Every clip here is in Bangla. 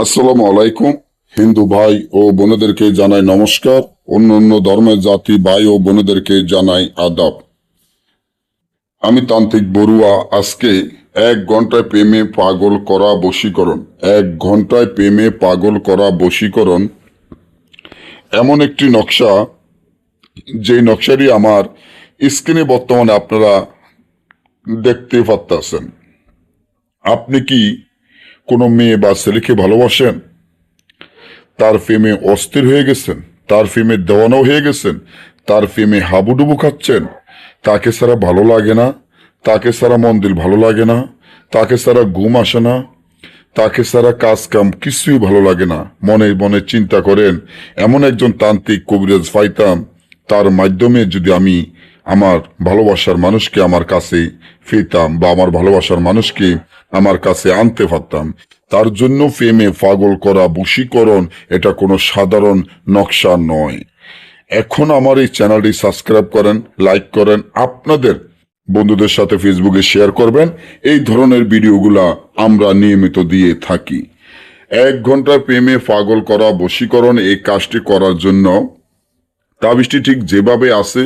আসসালামু আলাইকুম। হিন্দু ভাই ও বোনেদেরকে জানাই নমস্কার। অন্য ধর্মের জাতি ভাই ও বোনেদেরকে জানাই আদাব। আমি তান্ত্রিক বড়ুয়া। আজকে 1 ঘন্টায় প্রেমে পাগল করা বশীকরণ, 1 ঘন্টায় প্রেমে পাগল করা বশীকরণ এমন একটি নকশা, যে নকশাটি আমার স্ক্রিনে বর্তমানে আপনারা দেখতে পাচ্ছেন। আপনি কি কোনো মেয়ে বা ছেলেকে ভালোবাসেন? তার প্রেমে অস্থির হয়ে গেছেন, তার প্রেমে দেওয়ানো হয়ে গেছেন, তার প্রেমে হাবুডুবু খাচ্ছেন। তাকে ছাড়া ভালো লাগে না, তাকে ছাড়া মন্দির ভালো লাগে না, তাকে ছাড়া ঘুম আসে না, তাকে ছাড়া কাজ কাম কিছুই ভালো লাগে না। মনে মনে চিন্তা করেন, এমন একজন তান্ত্রিক কবিরাজ পাইতাম, তার মাধ্যমে যদি আমি আমার ভালোবাসার মানুষকে আমার কাছে ফিরতাম বা আমার ভালোবাসার মানুষকে আমার কাছে আনতে পারতাম। তার জন্য প্রেমে পাগল করা বশীকরণ এটা কোনো সাধারণ নকশা নয়। এখন আমার এই চ্যানেলটি সাবস্ক্রাইব করেন, লাইক করেন, আপনাদের বন্ধুদের সাথে ফেসবুকে শেয়ার করবেন। এই ধরনের ভিডিওগুলা আমরা নিয়মিত দিয়ে থাকি। 1 ঘন্টার প্রেমে পাগল করা বশীকরণ এই কাজটি করার জন্য তাবিজটি ঠিক যেভাবে আছে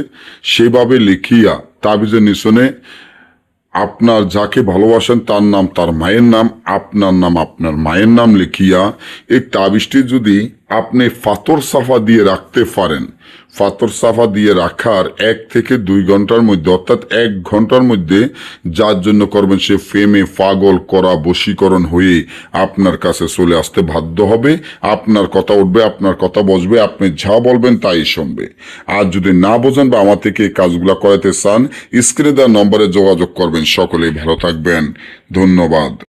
সেভাবে লিখিয়া তাবিজের নিচনে আপনার যাকে ভালোবাসেন তার নাম, তার মায়ের নাম, আপনার নাম, আপনার মায়ের নাম লিখিয়া এই তাবিজটি যদি আপনি ফাতর সাফা দিয়ে রাখতে পারেন, ফাতর সাফা দিয়ে রাখার 1 থেকে 2 ঘন্টার মধ্যে, অর্থাৎ 1 ঘন্টার মধ্যে যার জন্য করবেন সে প্রেমে পাগল করা বশীকরণ হয়ে আপনার কাছে চলে আসতে বাধ্য হবে। আপনার কথা উঠবে, আপনার কথা বসবে, আপনি যা বলবেন তাই শুনবে। আর যদি না বোঝেন বা আমার থেকে এই কাজগুলো করাতে চান, স্ক্রিনে দেওয়া নম্বরে যোগাযোগ করবেন। সকলেই ভালো থাকবেন। ধন্যবাদ।